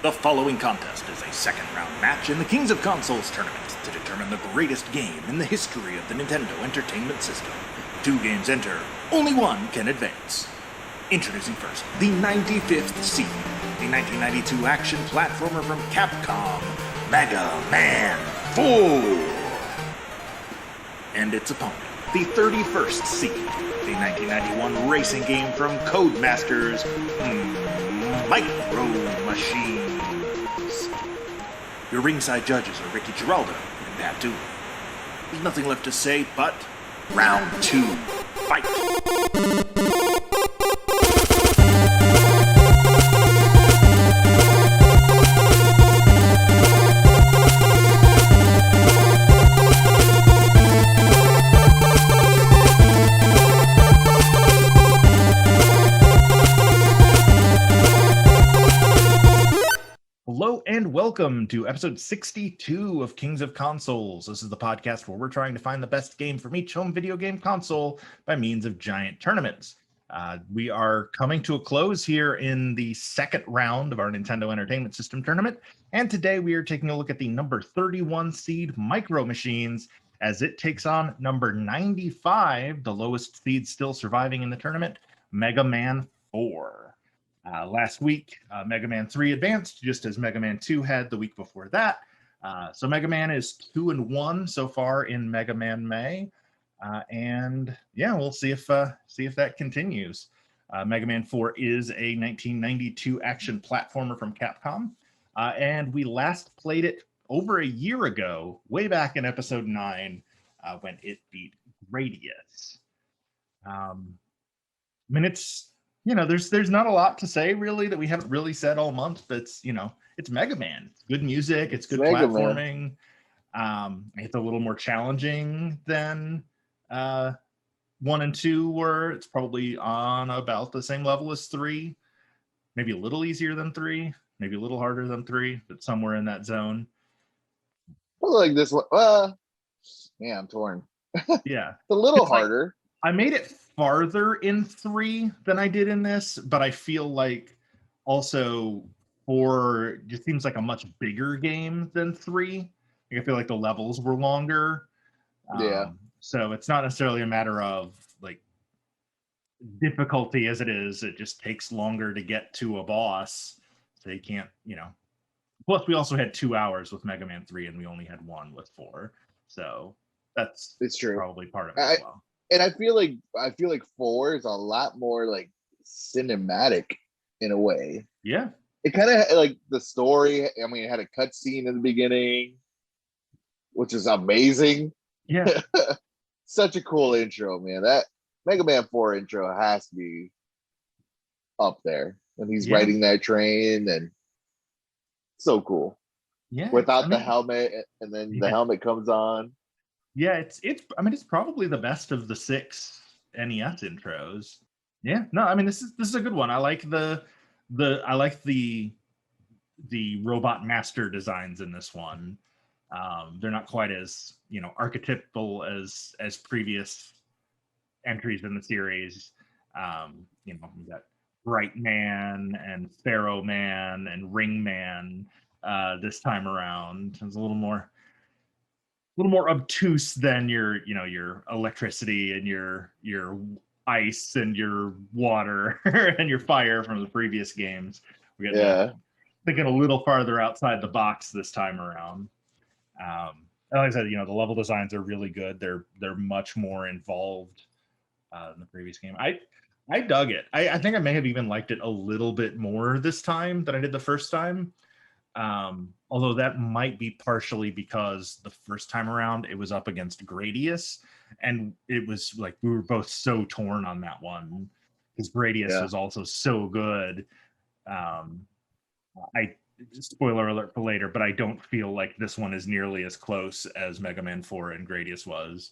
The following contest is a second-round match in the Kings of Consoles tournament to determine the greatest game in the history of the Nintendo Entertainment System. 2 games enter, only one can advance. Introducing first, the 95th seed, the 1992 action platformer from Capcom, Mega Man 4. And its opponent, the 31st seed, the 1991 racing game from Codemasters, Micro Machines. Your ringside judges are Ricky Giraldo and Pat Dooley. There's nothing left to say but round 2, fight! Hello and welcome to episode 62 of Kings of Consoles. This is the podcast where we're trying to find the best game from each home video game console by means of giant tournaments. We are coming to a close here in the second round of our Nintendo Entertainment System tournament, and today we are taking a look at the number 31 seed Micro Machines as it takes on number 95, the lowest seed still surviving in the tournament, Mega Man 4. Last week, Mega Man 3 advanced, just as Mega Man 2 had the week before that. So Mega Man is 2-1 so far in Mega Man May, and yeah, we'll see if that continues. Mega Man 4 is a 1992 action platformer from Capcom, and we last played it over a year ago, way back in episode 9, when it beat Gradius. I mean, there's not a lot to say really that we haven't really said all month. It's Mega Man. It's good music. It's good platforming. It's a little more challenging than 1 and 2 were. It's probably on about the same level as 3. Maybe a little easier than 3. Maybe a little harder than 3, but somewhere in that zone. Like this one. Yeah, I'm torn. Yeah. It's a little harder. I made it farther in 3 than I did in this, but I feel like also 4 just seems like a much bigger game than 3. I feel like the levels were longer. Yeah. So it's not necessarily a matter of like difficulty as it is. It just takes longer to get to a boss. So you can't, Plus, we also had 2 hours with Mega Man 3, and we only had 1 with 4. So it's true. Probably part of it as well. And I feel like 4 is a lot more like cinematic in a way. Yeah. It kind of like the story. I mean, it had a cutscene in the beginning, which is amazing. Yeah. Such a cool intro, man. That Mega Man 4 intro has to be up there when he's riding that train, and so cool. Yeah. Without the helmet, and then the helmet comes on. Yeah, it's probably the best of the 6 NES intros. Yeah, no, I mean this is a good one. I like the robot master designs in this one. They're not quite as archetypal as previous entries in the series. We've got Bright Man and Sparrow Man and Ring Man this time around. It's a little more obtuse than your electricity and your ice and your water and your fire from the previous games. We got thinking a little farther outside the box this time around. And like I said, the level designs are really good. They're much more involved in the previous game. I dug it. I think I may have even liked it a little bit more this time than I did the first time. Although that might be partially because the first time around it was up against Gradius, and it was like we were both so torn on that one because Gradius was also so good. Spoiler alert for later, but I don't feel like this one is nearly as close as Mega Man 4 and Gradius was.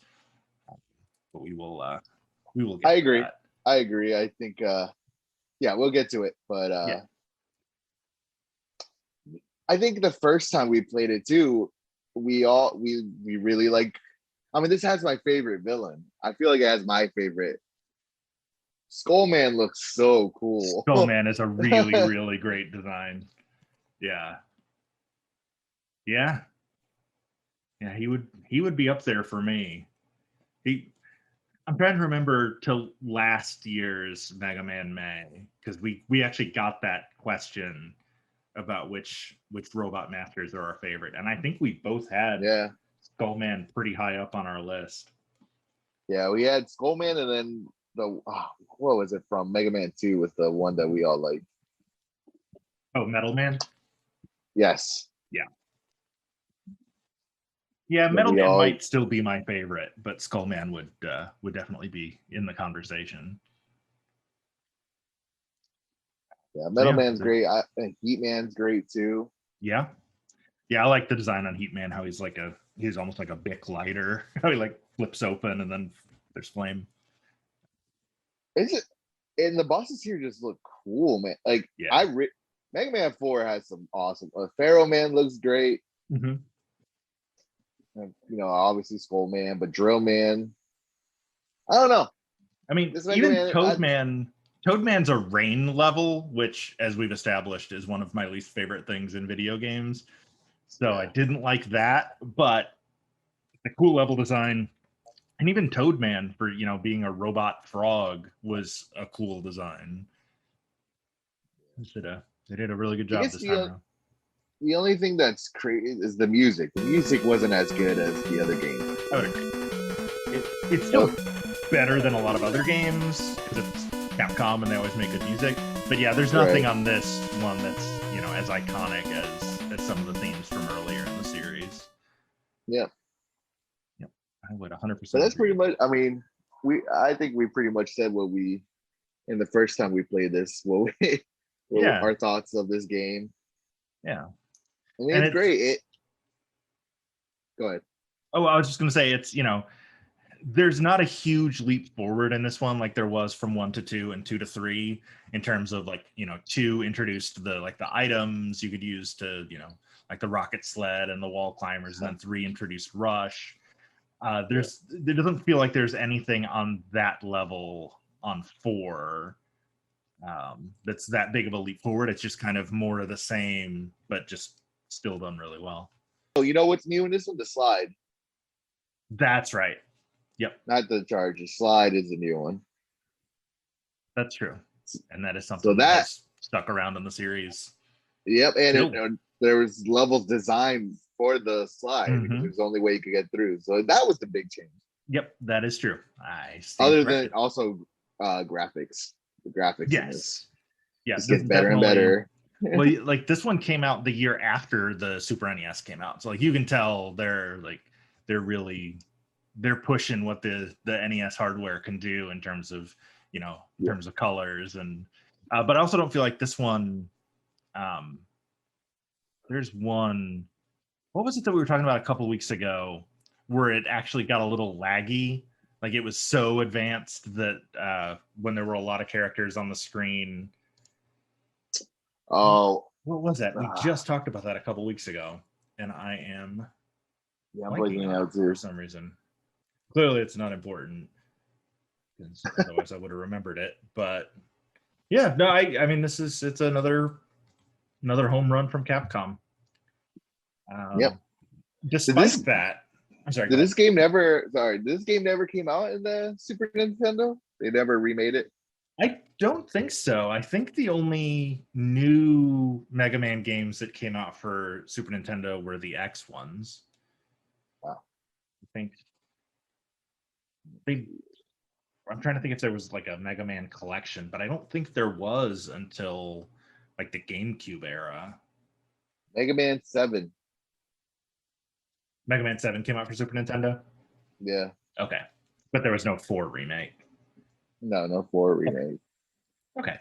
But we will get to that. I agree. I think we'll get to it, but I think the first time we played it too, we really like. I mean, this has my favorite villain. I feel like it has my favorite. Skullman looks so cool. Skullman is a really, really great design. Yeah. Yeah. Yeah, he would be up there for me. I'm trying to remember to last year's Mega Man May, because we actually got that question about which robot masters are our favorite, and I think we both had Yeah. Skullman pretty high up on our list. Yeah, we had Skullman, and then what was it from Mega Man 2 was the one that we all like. Oh, Metal Man. Yes. Yeah. Yeah, That Metal we Man all might still be my favorite, but Skullman would definitely be in the conversation. Yeah, So Metal yeah, Man's great. And Heat Man's great too. yeah, yeah. I like the design on Heat Man. How he's almost like a Bic lighter. How he like flips open and then there's flame. Is it? And the bosses here just look cool, man. Like Yeah. Mega Man 4 has some awesome. Pharaoh Man looks great. Mm-hmm. And, obviously Skull Man, but Drill Man. I don't know. I mean, This Mega even Man, Toadman's a rain level, which, as we've established, is one of my least favorite things in video games. So I didn't like that, but the cool level design, and even Toadman for being a robot frog was a cool design. They did a really good I job guess this time around. the only thing that's crazy is the music. The music wasn't as good as the other games. I would agree. It's still better than a lot of other games because it's Capcom and they always make good music. But yeah, there's nothing on this one that's as iconic as some of the themes from earlier in the series. Yeah. Yep, I would 100%. But that's pretty much. I mean, I think we pretty much said what we in the first time we played this. Our thoughts of this game. Yeah, I mean, it's great. Go ahead. Oh, I was just gonna say it's there's not a huge leap forward in this one like there was from 1 to 2 and 2 to 3 in terms of 2 introduced the items you could use to like the rocket sled and the wall climbers, and then 3 introduced Rush. There doesn't feel like there's anything on that level on 4 that's that big of a leap forward. It's just kind of more of the same, but just still done really well. Oh, you know what's new in this one? The slide. That's right. Yep. Not the charge. The slide is the new one. That's true. And that is something that has stuck around in the series. Yep. And there was levels designed for the slide because it was the only way you could get through. So that was the big change. Yep, that is true. Other than also graphics. The graphics in this. Yes. It gets better and better. Well, like this one came out the year after the Super NES came out. So you can tell they're pushing what the NES hardware can do in terms of terms of colors, and but I also don't feel like this one there's one, what was it that we were talking about a couple of weeks ago where it actually got a little laggy, like it was so advanced that when there were a lot of characters on the screen. Oh, what was that? We just talked about that a couple of weeks ago, and I am blanking out too for some reason. Clearly it's not important, otherwise I would have remembered it. But yeah, no, I mean it's another home run from Capcom. Despite that, I'm sorry. Did this game never came out in the Super Nintendo? They never remade it? I don't think so. I think the only new Mega Man games that came out for Super Nintendo were the X ones. Wow. I'm trying to think if there was like a Mega Man collection, but I don't think there was until like the GameCube era. Mega Man 7. Mega Man 7 came out for Super Nintendo? Yeah. Okay. But there was no 4 remake. No 4 remake. Okay.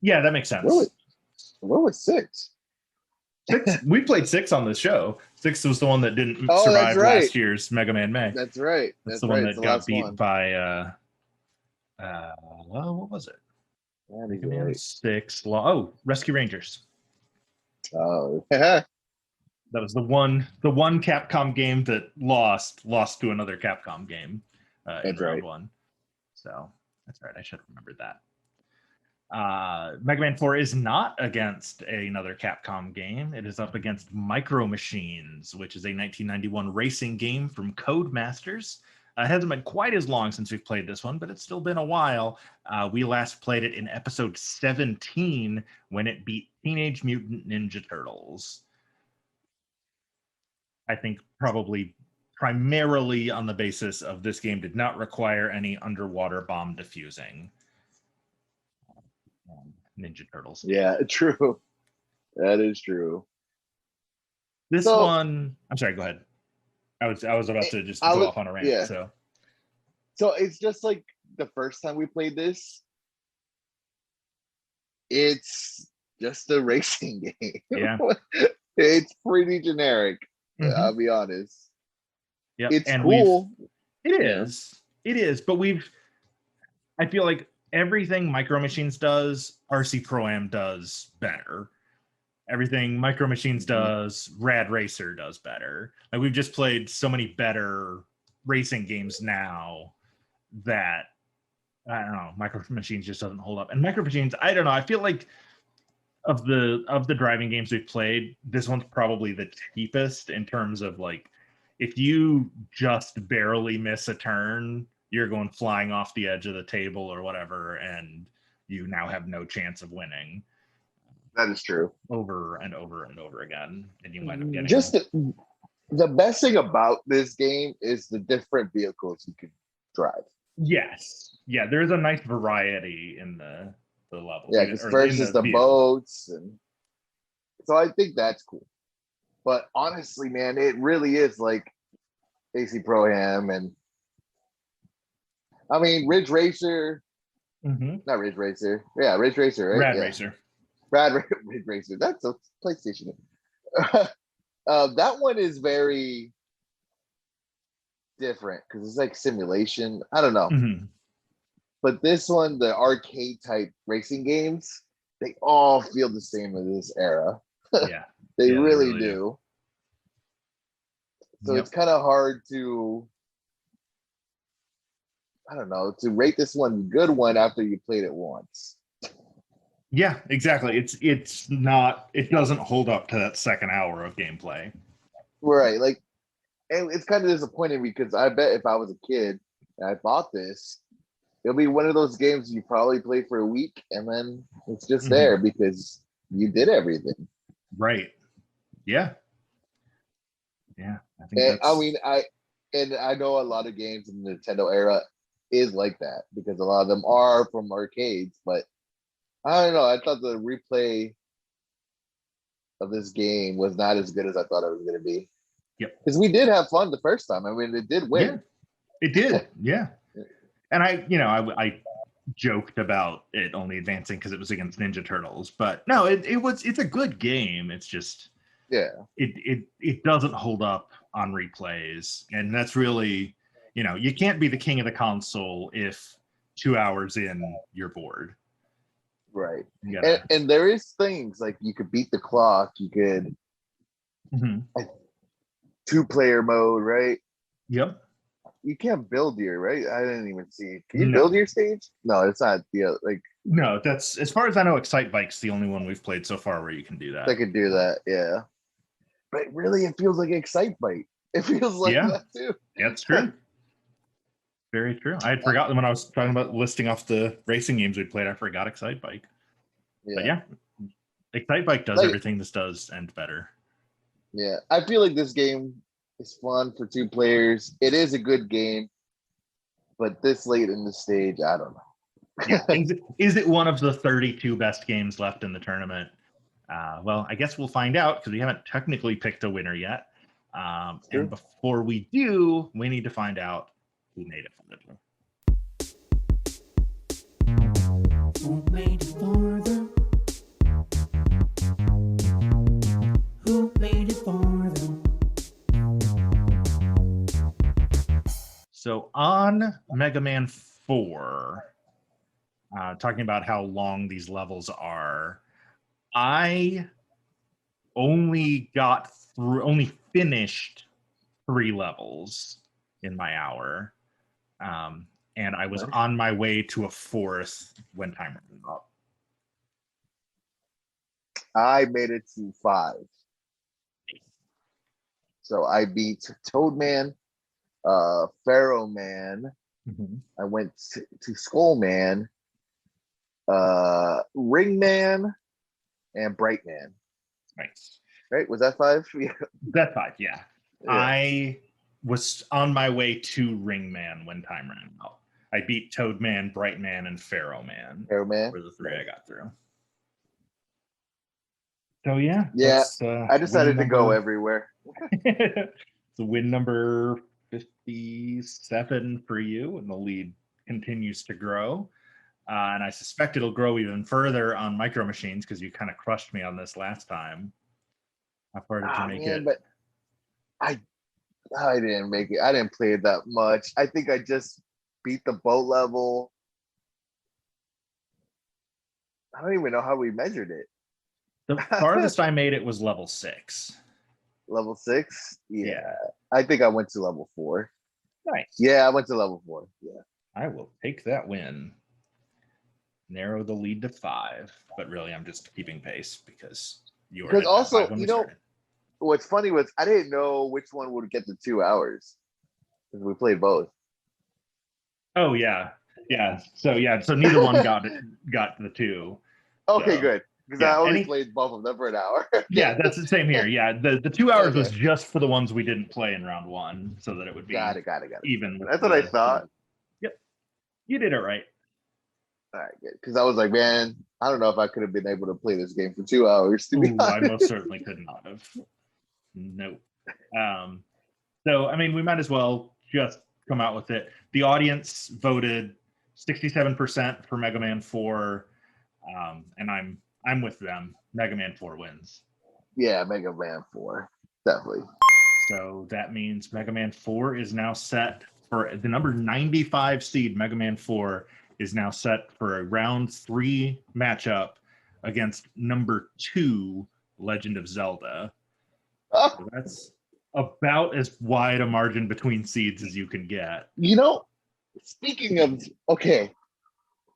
Yeah, that makes sense. What was 6? 6? We played 6 on the show. 6 was the one that didn't survive last year's Mega Man May. That's right. That's the one that got beat by what was it? Mega Man 6. Rescue Rangers. Oh. That was the one Capcom game that lost to another Capcom game in round 1. So that's right. I should have remembered that. Mega Man 4 is not against another Capcom game. It is up against Micro Machines, which is a 1991 racing game from Codemasters. It hasn't been quite as long since we've played this one, but it's still been a while. We last played it in episode 17 when it beat Teenage Mutant Ninja Turtles. I think probably primarily on the basis of this game did not require any underwater bomb defusing. Ninja Turtles. Yeah, true. That is true. This one, I'm sorry, go ahead. I was about to just go off on a rant. Yeah. So it's just like the first time we played this, it's just a racing game. Yeah. It's pretty generic. I'll be honest. Yeah, it's cool. It is, but I feel like everything Micro Machines does, RC Pro-Am does better. Everything Micro Machines does, Rad Racer does better. Like, we've just played so many better racing games now that, I don't know, Micro Machines just doesn't hold up. And Micro Machines, I don't know, I feel like of the driving games we've played, this one's probably the cheapest in terms of, like, if you just barely miss a turn, you're going flying off the edge of the table or whatever, and you now have no chance of winning. That is true. Over and over and over again, and you might have getting just the best thing about this game is the different vehicles you can drive. Yes, yeah, there's a nice variety in the levels. Yeah, because first is the boats, and so I think that's cool. But honestly, man, it really is like AC Pro-Am, and I mean Ridge Racer. Not Ridge Racer. Yeah, Ridge Racer, right? Rad yeah. Racer. Ridge Racer. That's a PlayStation. That one is very different because it's like simulation. I don't know. But this one, the arcade type racing games, they all feel the same in this era. Yeah. They really do. So it's kind of hard to, I don't know, to rate this one good one after you played it once. Yeah, exactly. It's not, it doesn't hold up to that second hour of gameplay. Right. Like, and it's kind of disappointing because I bet if I was a kid and I bought this, it'll be one of those games you probably play for a week and then it's just there because you did everything. Right. Yeah. Yeah. I know a lot of games in the Nintendo era is like that because a lot of them are from arcades, but I don't know. I thought the replay of this game was not as good as I thought it was going to be. Yep. Because we did have fun the first time. I mean, it did win. Yeah, it did. Yeah. And I joked about it only advancing because it was against Ninja Turtles, but no, it's a good game. It's just, it doesn't hold up on replays. And that's really, you can't be the king of the console if 2 hours in you're bored. Right. And there is things like you could beat the clock, you could 2-player mode, right? Yep. You can't build your, right? I didn't even see. Can you build your stage? No, it's not like. No, that's, as far as I know, Excite Bike's the only one we've played so far where you can do that. I could do that, yeah. But really, it feels like Excite Bike. It feels like that too. That's true. Very true. I had forgotten when I was talking about listing off the racing games we played. I forgot Excite Bike. Yeah. But yeah, Excite Bike does everything this does and better. Yeah, I feel like this game is fun for 2 players. It is a good game, but this late in the stage, I don't know. Yeah. Is it one of the 32 best games left in the tournament? Well, I guess we'll find out because we haven't technically picked a winner yet. And before we do, we need to find out who made it for them. Who made it for them? Who made it for them? So on Mega Man 4, talking about how long these levels are, I only finished 3 levels in my hour. And I was on my way to a 4th when timer was up. I made it to 5. So I beat Toadman, Pharaoh Man. Mhm. I went to Skull Man, Ring Man, and Bright Man. Nice. Right? Was that 5? Yeah. That's 5, yeah. Yeah. I was on my way to Ring Man when time ran out. I beat Toad Man, Bright Man, and Pharaoh Man. Pharaoh Man. Were the 3 I got through. So yeah, Yeah. that's I decided to go everywhere. it's win number 57 for you, and the lead continues to grow. And I suspect it'll grow even further on Micro Machines because you kind of crushed me on this last time. How far did you make it? But I didn't make it. I didn't play it that much. I think I just beat the boat level. I don't even know how we measured it. The farthest I made it was level 6. Level 6? Yeah. I think I went to level 4. Nice. Yeah, I went to level 4. Yeah. I will take that win. Narrow the lead to 5, but really I'm just keeping pace because you were Because at also, 5 when we started. What's funny was I didn't know which one would get the 2 hours because we played both. Oh yeah. So neither one got the 2. Okay, So, good. Because I only played both of them for an hour. Yeah, that's the same here. Yeah, the 2 hours was just for the ones we didn't play in round 1, so that it would be got it. even. That's what I thought. Yep, you did it right. All right, good. Because I was like, man, I don't know if I could have been able to play this game for 2 hours. To be honest. I most certainly could not have. Nope. So I mean, we might as well just come out with it. The audience voted 67% for Mega Man 4, and I'm with them. Mega Man 4 wins. Yeah, Mega Man 4, definitely. So that means Mega Man 4 is now set for the number 95 seed. Mega Man 4 is now set for a round 3 matchup against number 2 Legend of Zelda. So that's about as wide a margin between seeds as you can get. Speaking of, okay,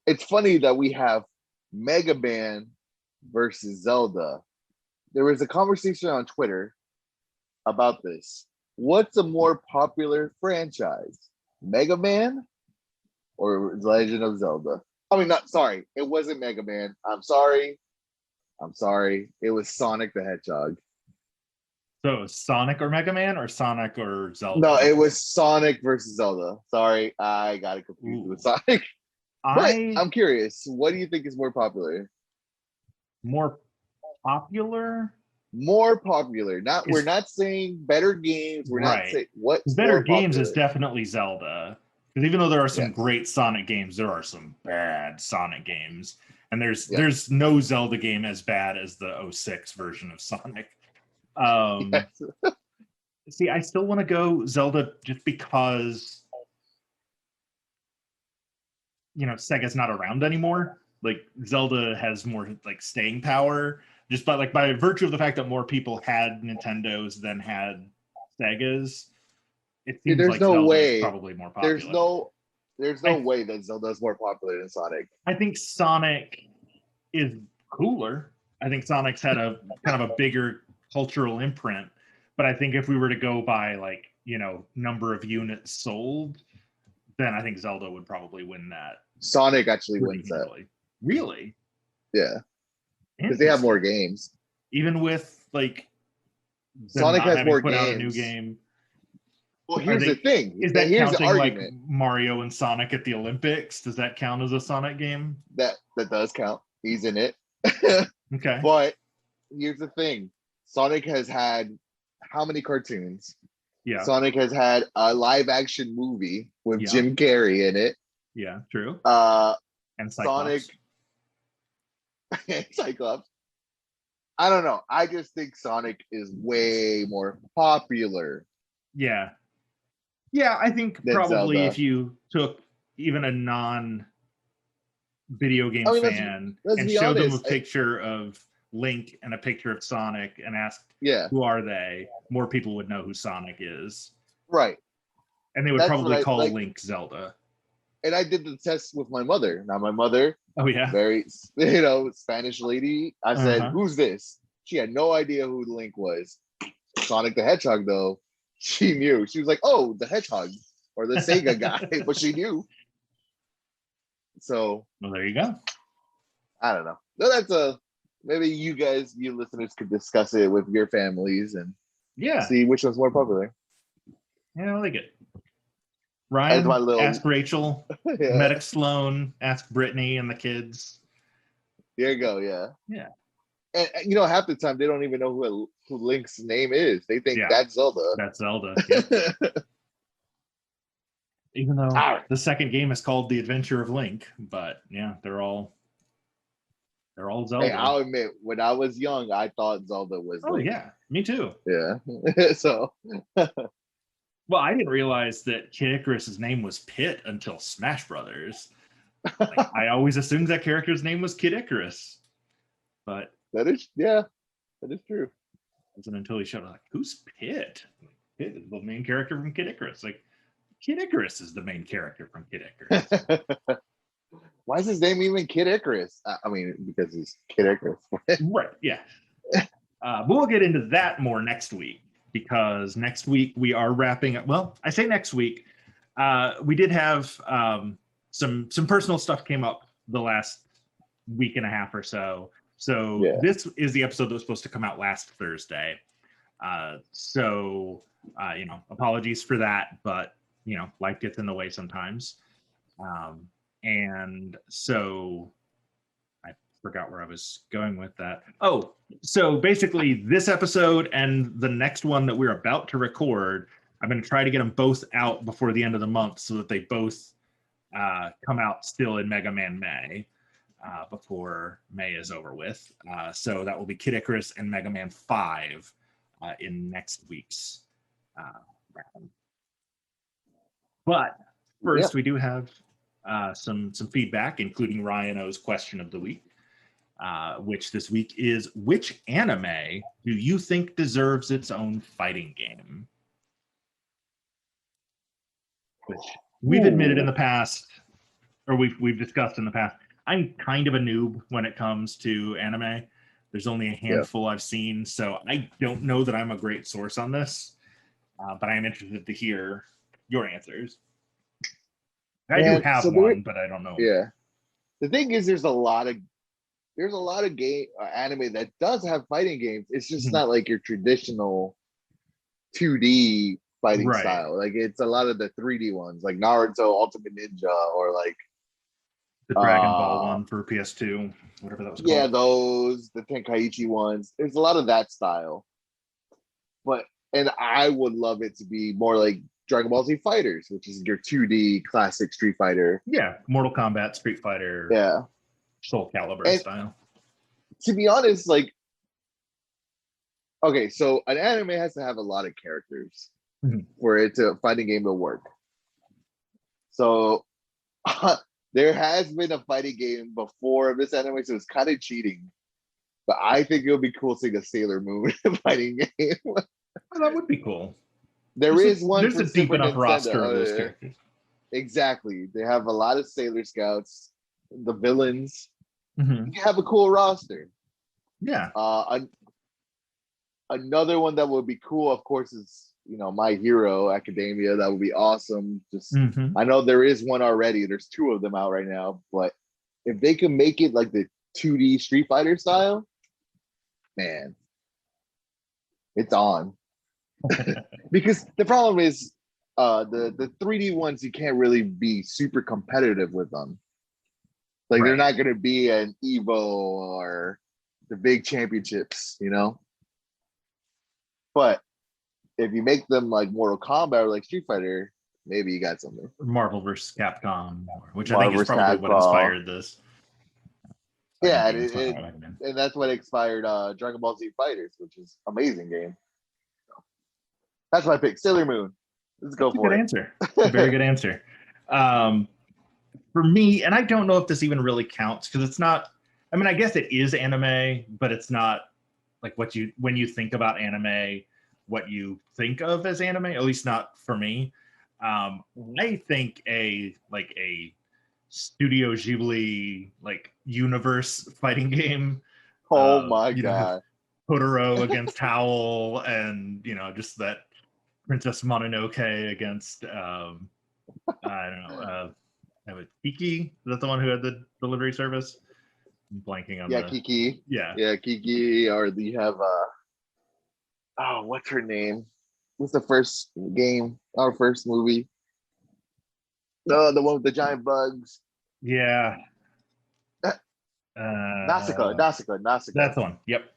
it's funny that we have Mega Man versus Zelda. There was a conversation on Twitter about this. What's a more popular franchise, Mega Man or Legend of Zelda? I mean, it wasn't Mega Man. I'm sorry. It was Sonic the Hedgehog. So Sonic or Mega Man or Sonic or Zelda? No, it was Sonic versus Zelda. Sorry, I got it confused with Sonic. But I'm curious, what do you think is more popular? More popular? More popular. We're not saying better games. We're not saying what's better games is definitely Zelda. Because even though there are some great Sonic games, there are some bad Sonic games. And there's no Zelda game as bad as the 06 version of Sonic. See, I still want to go Zelda just because Sega's not around anymore. Like Zelda has more like staying power, just by virtue of the fact that more people had Nintendos than had Segas. It seems like Zelda is probably more popular. There's no way that Zelda is more popular than Sonic. I think Sonic is cooler. I think Sonic's had a kind of a bigger cultural imprint. But I think if we were to go by number of units sold, then I think Zelda would probably win that. Sonic actually wins that. Really? Yeah. Because they have more games. Even with Sonic has more games. Out a new game. Well, here's the thing. Is that counting like Mario and Sonic at the Olympics? Does that count as a Sonic game? That does count. He's in it. Okay. But here's the thing. Sonic has had how many cartoons? Yeah. Sonic has had a live action movie with Jim Carrey in it. Yeah, true. And Cyclops. Cyclops. I don't know. I just think Sonic is way more popular. Yeah. Yeah, I think probably Zelda. If you took even a non-video game fan and showed them a picture of Link and a picture of Sonic and asked, who are they? More people would know who Sonic is. Right. And they would probably call Link Zelda. and I did the test with my mother. Now my mother, Oh yeah. very Spanish lady. I said, "Who's this?" She had no idea who Link was. Sonic the Hedgehog, though, she knew. She was like, "Oh, the Hedgehog or the Sega guy," but she knew. So, well, there you go. I don't know. So that's maybe you listeners, could discuss it with your families and see which one's more popular. Yeah, I like it. As Ryan, my little ask Rachel. yeah. Medic Sloan, ask Brittany and the kids. There you go. Yeah. Yeah. And half the time they don't even know who Link's name is. They think that's Zelda. That's Zelda. Yep. Even though the second game is called The Adventure of Link, but yeah, they're all Zelda. Hey, I'll admit, when I was young, I thought Zelda was Link. Yeah, me too. Yeah. So well, I didn't realize that Kid Icarus's name was Pit until Smash Brothers. Like, I always assumed that character's name was Kid Icarus. But that is true. It wasn't until he showed up, like, who's Pit? Pit is the main character from Kid Icarus. Like, Kid Icarus is the main character from Kid Icarus. Why is his name even Kid Icarus? I mean, because he's Kid Icarus. Right, yeah. But we'll get into that more next week, because next week we are wrapping up. Well, I say next week. We did have some personal stuff came up the last week and a half or so. So this is the episode that was supposed to come out last Thursday. Apologies for that, but life gets in the way sometimes. And so I forgot where I was going with that. Oh, so basically this episode and the next one that we're about to record, I'm going to try to get them both out before the end of the month so that they both come out still in Mega Man May before May is over with. So that will be Kid Icarus and Mega Man 5 in next week's round. But first, we do have some feedback, including Ryan O's question of the week, which this week is: which anime do you think deserves its own fighting game? Which we've admitted in the past, or we've discussed in the past, I'm kind of a noob when it comes to anime. There's only a handful I've seen, so I don't know that I'm a great source on this, but I am interested to hear your answers. I do have one, but I don't know. Yeah. The thing is, there's a lot of game anime that does have fighting games. It's just not like your traditional 2D fighting style. Like, it's a lot of the 3D ones, like Naruto Ultimate Ninja, or like the Dragon Ball one for PS2, whatever that was called. Yeah, those, the Tenkaichi ones. There's a lot of that style. And I would love it to be more like Dragon Ball Z Fighters, which is your 2D classic Street Fighter. Yeah, Mortal Kombat, Street Fighter. Yeah. Soul Calibur style. To be honest, like, okay, so an anime has to have a lot of characters for it to fighting game to work. So there has been a fighting game before this anime, so it's kind of cheating. But I think it would be cool seeing a Sailor Moon fighting game. Oh, that would be cool. There's a deep enough roster of those characters. Exactly. They have a lot of Sailor Scouts, the villains. You have a cool roster. Yeah. Another one that would be cool, of course, is My Hero Academia. That would be awesome. Just I know there is one already. There's 2 of them out right now, but if they can make it like the 2D Street Fighter style, man, it's on. Because the problem is the 3D ones, you can't really be super competitive with them. Like, they're not going to be an Evo or the big championships, But if you make them like Mortal Kombat or like Street Fighter, maybe you got something. Marvel vs. Capcom, which I think is probably what inspired this. Yeah, and that's what inspired Dragon Ball Z Fighters, which is an amazing game. So, that's my pick, Sailor Moon. Let's go for it. Good answer. Very good answer. For me, and I don't know if this even really counts, because it's not, I mean, I guess it is anime, but it's not like when you think about anime, what you think of as anime, at least not for me. I think a Studio Ghibli like universe fighting game. Oh my You know, god. Totoro against Howl, and just that Princess Mononoke against I don't know. Kiki, is that the one who had the delivery service? I'm blanking on Yeah, the Kiki. yeah. Yeah, Kiki. Or you have oh, what's her name? What's the first game? Our first movie. The one with the giant bugs. Yeah. Nausicaa. That's the one. Yep.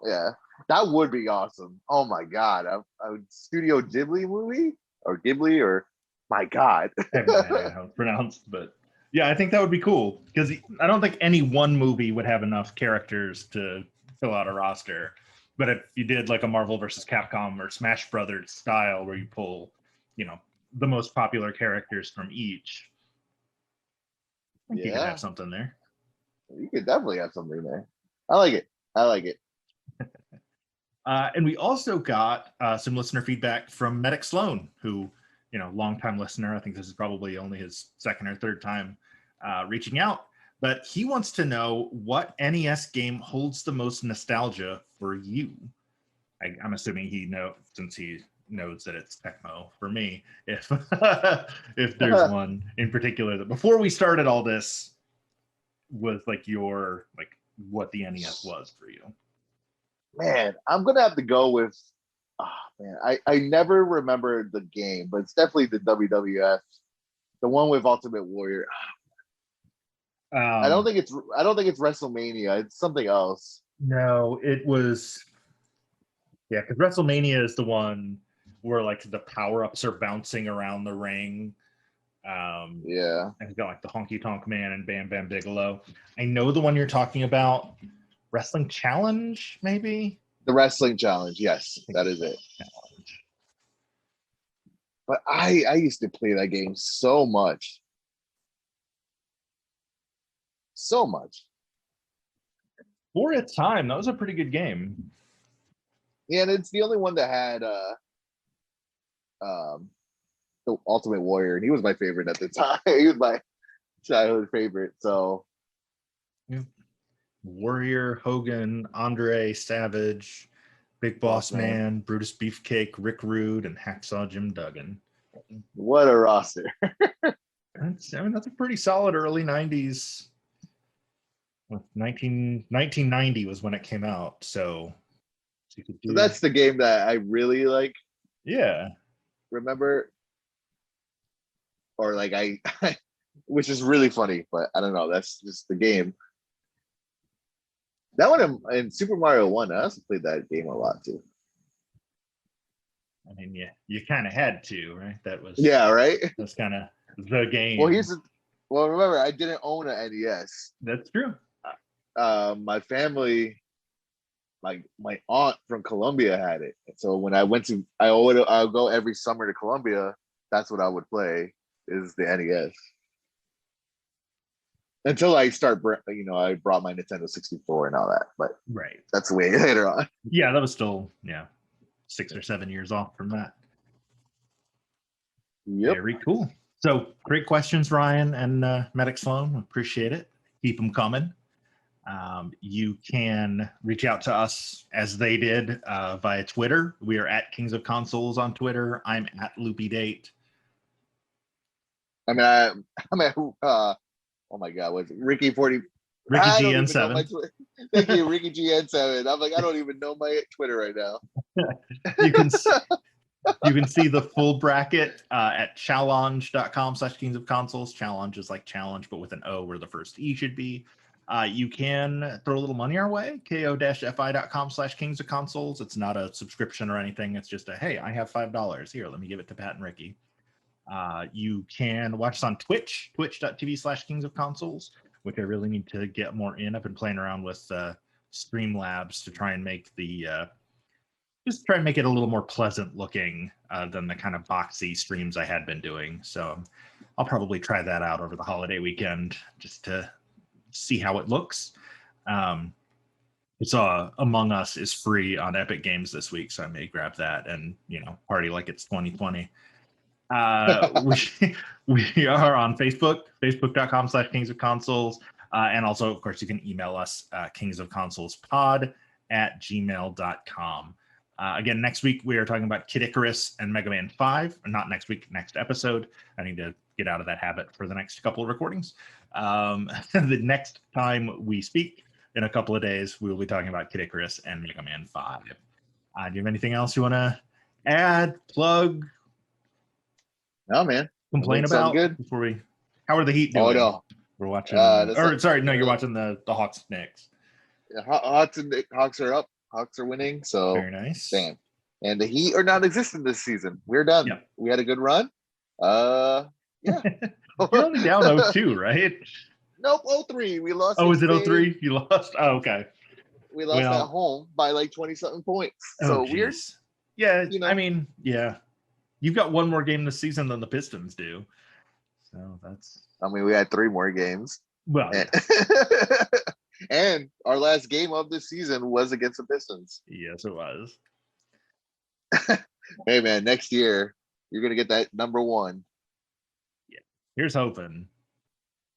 Yeah, that would be awesome. Oh my god, a Studio Ghibli movie or Ghibli or my god. I have no idea how it's pronounced, but yeah, I think that would be cool because I don't think any one movie would have enough characters to fill out a roster. But if you did like a Marvel versus Capcom or Smash Brothers style where you pull, the most popular characters from each, I think you could have Yeah, something there. you could definitely have something there. I like it. I like it. And we also got some listener feedback from Medic Sloan, who, longtime listener. I think this is probably only his second or third time reaching out. But he wants to know what NES game holds the most nostalgia for you. I'm assuming he knows, since he knows that it's Tecmo for me. If if there's one in particular that before we started all this was like what the NES was for you. Man, I'm gonna have to go with. Oh, man, I never remember the game, but it's definitely the WWF, the one with Ultimate Warrior. I don't think it's WrestleMania. It's something else. No, it was because WrestleMania is the one where like the power ups are bouncing around the ring. Yeah, And it's got like the Honky Tonk Man and Bam Bam Bigelow. I know the one you're talking about. Wrestling Challenge, maybe. the Wrestling Challenge. Yes, that is it. Challenge. But I used to play that game so much, so much. For its time, that was a pretty good game. Yeah, and it's the only one that had um the Ultimate Warrior, and he was my favorite at the time. He was my childhood favorite. So Warrior, Hogan, Andre, Savage, Big Boss Man, Brutus Beefcake, Rick Rude, and Hacksaw Jim Duggan. What a roster. That's a pretty solid early 90s. 1990 was when it came out. So that's the game that I really like. Yeah. Remember? Or like which is really funny, but I don't know. That's just the game. That one in Super Mario 1, I also played that game a lot too. I mean, yeah, you kind of had to, right? That was right. That's kind of the game. Well, remember, I didn't own an NES. That's true. My family, my aunt from Colombia had it, and so when I would go every summer to Colombia. That's what I would play is the NES. Until I I brought my Nintendo 64 and all that, but right, that's way later on. Yeah, that was still 6 or 7 years off from that. Yep. Very cool. So great questions, Ryan and Medic Sloan. Appreciate it. Keep them coming. You can reach out to us as they did via Twitter. We are at Kings of Consoles on Twitter. I'm at Loopy Date. I mean, oh my God, was it Ricky 40? Ricky GN7. Thank you, Ricky GN7. I'm like, I don't even know my Twitter right now. You can see the full bracket at challenge.com/Kings of Consoles. Challenge is like challenge, but with an O where the first E should be. You can throw a little money our way, ko-fi.com/Kings of Consoles. It's not a subscription or anything. It's just hey, I have $5 here. Let me give it to Pat and Ricky. You can watch us on Twitch, twitch.tv/Kings of Consoles, which I really need to get more in. I've been playing around with Streamlabs to try and make just try and make it a little more pleasant looking than the kind of boxy streams I had been doing. So I'll probably try that out over the holiday weekend just to see how it looks. It's Among Us is free on Epic Games this week, so I may grab that and party like it's 2020. We are on Facebook, facebook.com/Kings of Consoles. And also, of course, you can email us, kingsofconsolespod@gmail.com. Again, next week we are talking about Kid Icarus and Mega Man 5. Or not next week, next episode. I need to get out of that habit for the next couple of recordings. The next time we speak in a couple of days, we will be talking about Kid Icarus and Mega Man 5. Do you have anything else you want to add, plug, No, man. complain Sound about good. before we? How are the Heat doing? Oh no, We're watching. that's You're watching the Hawks Knicks. Hawks are up. Hawks are winning. So Very nice. damn. And the Heat are non-existent this season. We're done. Yep. We had a good run. Yeah. You're only down 0-2, right? Nope, 0-3. We lost. Oh, is it 0-3? You lost? Oh, okay. We lost at home by like 20-something points. So weird. Yeah, You know? I mean, yeah. You've got one more game this season than the Pistons do. So that's. I mean, we had 3 more games. Well, and our last game of the season was against the Pistons. Yes, it was. Hey, man, next year, you're going to get that number 1. Yeah, here's hoping.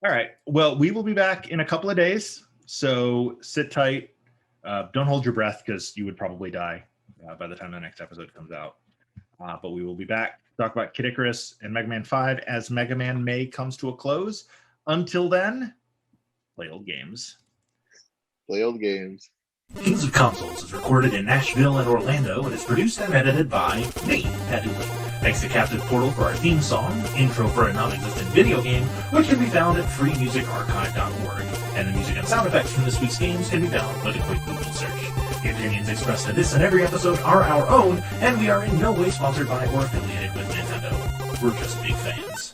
All right. Well, we will be back in a couple of days. So sit tight. Don't hold your breath because you would probably die by the time the next episode comes out. But we will be back to talk about Kid Icarus and Mega Man 5 as Mega Man May comes to a close. Until then, play old games. Play old games. Kings of Consoles is recorded in Nashville and Orlando and is produced and edited by me, Pat Dooley. Thanks to Captain Portal for our theme song, intro for a non-existent video game, which can be found at freemusicarchive.org. And the music and sound effects from this week's games can be found with a quick Google search. The opinions expressed in this and every episode are our own, and we are in no way sponsored by or affiliated with Nintendo. We're just big fans.